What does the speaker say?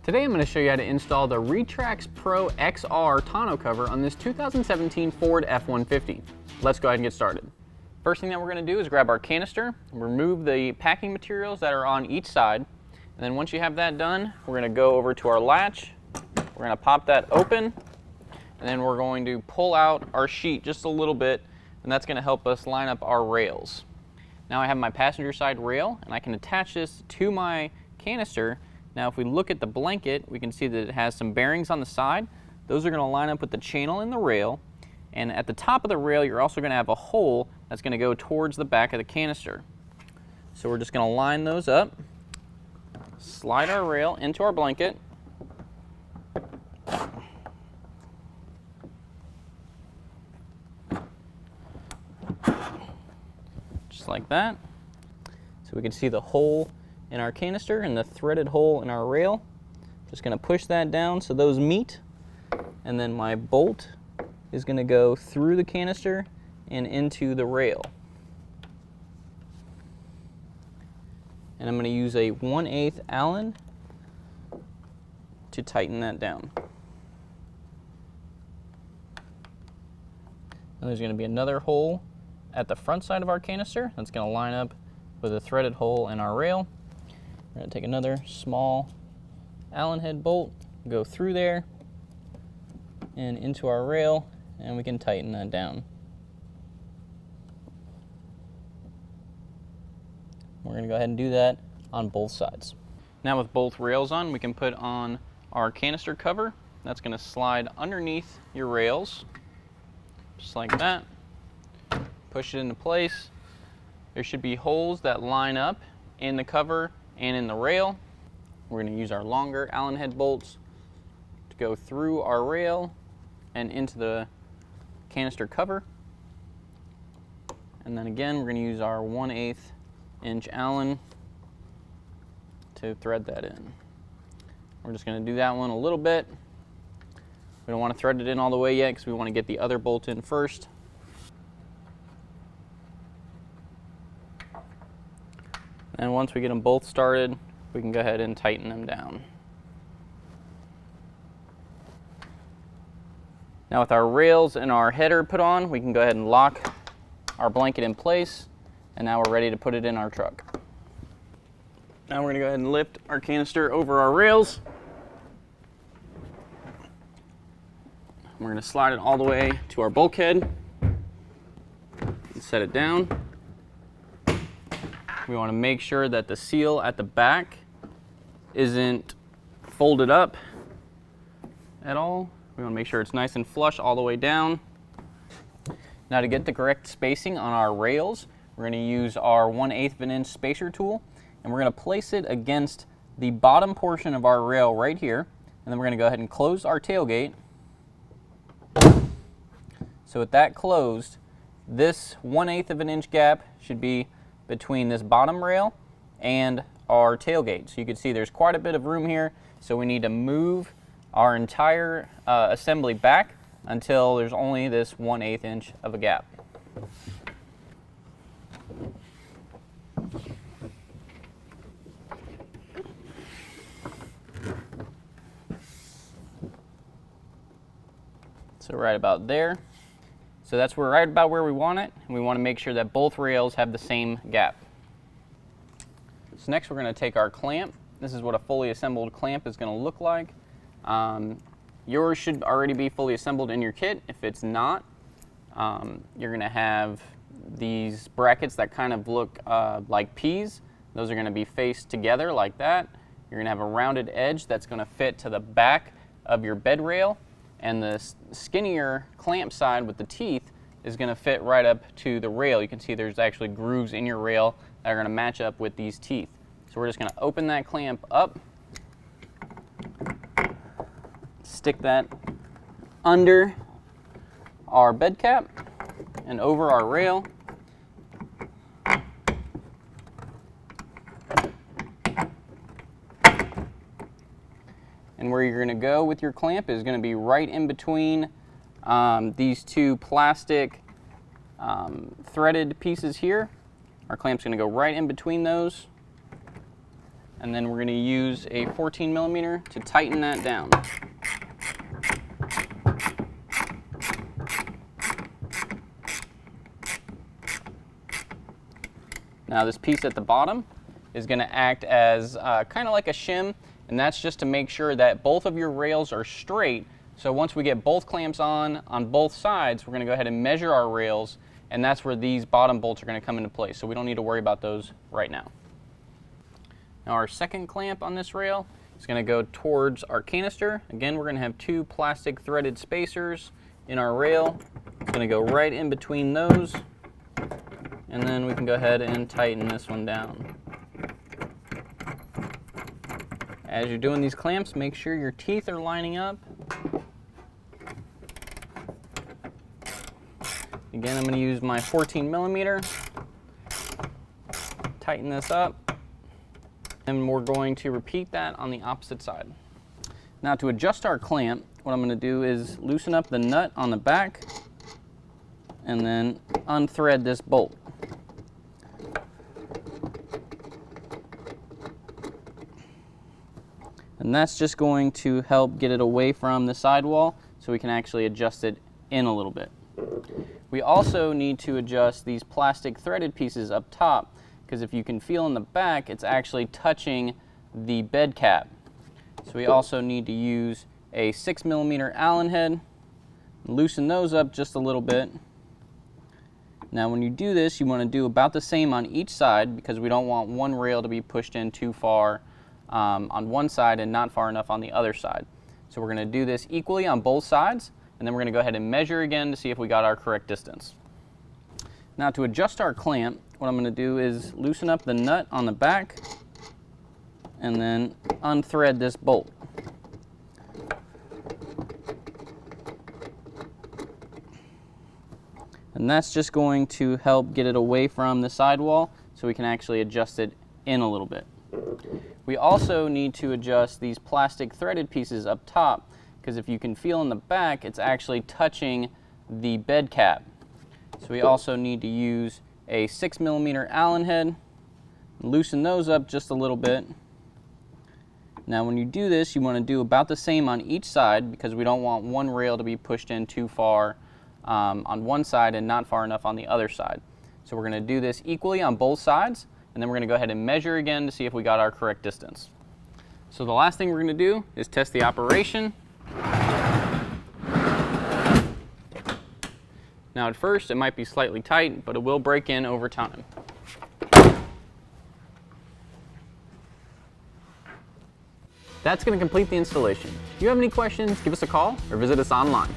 Today I'm going to show you how to install the RetraxPRO XR tonneau cover on this 2017 Ford F-150. Let's go ahead and get started. First thing that we're going to do is grab our canister, remove the packing materials that are on each side, and then once you have that done, we're going to go over to our latch, we're going to pop that open, and then we're going to pull out our sheet just a little bit, and that's going to help us line up our rails. Now I have my passenger side rail, and I can attach this to my canister. Now if we look at the blanket, we can see that it has some bearings on the side. Those are going to line up with the channel in the rail, and at the top of the rail you're also going to have a hole that's going to go towards the back of the canister. So we're just going to line those up, slide our rail into our blanket, just like that. So we can see the hole in our canister and the threaded hole in our rail. Just going to push that down so those meet, and then my bolt is going to go through the canister and into the rail. And I'm going to use a 1/8 Allen to tighten that down. And there's going to be another hole at the front side of our canister that's going to line up with a threaded hole in our rail. We're going to take another small Allen head bolt, go through there and into our rail, and we can tighten that down. We're going to go ahead and do that on both sides. Now with both rails on, we can put on our canister cover. That's going to slide underneath your rails, just like that. Push it into place. There should be holes that line up in the cover and in the rail. We're going to use our longer Allen head bolts to go through our rail and into the canister cover. And then again, we're going to use our 1/8 inch Allen to thread that in. We're just going to do that one a little bit. We don't want to thread it in all the way yet because we want to get the other bolt in first. And once we get them both started, we can go ahead and tighten them down. Now with our rails and our header put on, we can go ahead and lock our blanket in place, and now we're ready to put it in our truck. Now we're going to go ahead and lift our canister over our rails. We're going to slide it all the way to our bulkhead and set it down. We want to make sure that the seal at the back isn't folded up at all. We want to make sure it's nice and flush all the way down. Now to get the correct spacing on our rails, we're going to use our 1/8 of an inch spacer tool, and we're going to place it against the bottom portion of our rail right here, and then we're going to go ahead and close our tailgate. So with that closed, this 1/8 of an inch gap should be between this bottom rail and our tailgate. So you can see there's quite a bit of room here, so we need to move our entire assembly back until there's only this 1/8 inch of a gap. So right about there. So that's right about where we want it, and we want to make sure that both rails have the same gap. So next we're going to take our clamp. This is what a fully assembled clamp is going to look like. Yours should already be fully assembled in your kit. If it's not, you're going to have these brackets that kind of look like peas. Those are going to be faced together like that. You're going to have a rounded edge that's going to fit to the back of your bed rail, and the skinnier clamp side with the teeth is going to fit right up to the rail. You can see there's actually grooves in your rail that are going to match up with these teeth. So we're just going to open that clamp up, stick that under our bed cap and over our rail. And where you're going to go with your clamp is going to be right in between these two plastic threaded pieces here. Our clamp's going to go right in between those. and then we're going to use a 14mm to tighten that down. Now this piece at the bottom is going to act as kind of like a shim, and that's just to make sure that both of your rails are straight. So once we get both clamps on both sides, we're going to go ahead and measure our rails, and that's where these bottom bolts are going to come into place. So we don't need to worry about those right now. Now our second clamp on this rail is going to go towards our canister. Again, we're going to have two plastic threaded spacers in our rail. It's going to go right in between those, and then we can go ahead and tighten this one down. As you're doing these clamps, make sure your teeth are lining up. Again, I'm going to use my 14mm. Tighten this up. And we're going to repeat that on the opposite side. Now to adjust our clamp, what I'm going to do is loosen up the nut on the back and then unthread this bolt. And that's just going to help get it away from the sidewall so we can actually adjust it in a little bit. We also need to adjust these plastic threaded pieces up top, because if you can feel in the back, it's actually touching the bed cap. So we also need to use a 6mm Allen head, loosen those up just a little bit. Now when you do this, you want to do about the same on each side, because we don't want one rail to be pushed in too far on one side and not far enough on the other side. So we're going to do this equally on both sides, and then we're going to go ahead and measure again to see if we got our correct distance. Now to adjust our clamp, what I'm going to do is loosen up the nut on the back and then unthread this bolt. And that's just going to help get it away from the sidewall so we can actually adjust it in a little bit. We also need to adjust these plastic threaded pieces up top, because if you can feel in the back, it's actually touching the bed cap. So we also need to use a 6mm Allen head, loosen those up just a little bit. Now when you do this, you want to do about the same on each side, because we don't want one rail to be pushed in too far on one side and not far enough on the other side. So we're going to do this equally on both sides, and then we're going to go ahead and measure again to see if we got our correct distance. So the last thing we're going to do is test the operation. Now at first it might be slightly tight, but it will break in over time. That's going to complete the installation. If you have any questions, give us a call or visit us online.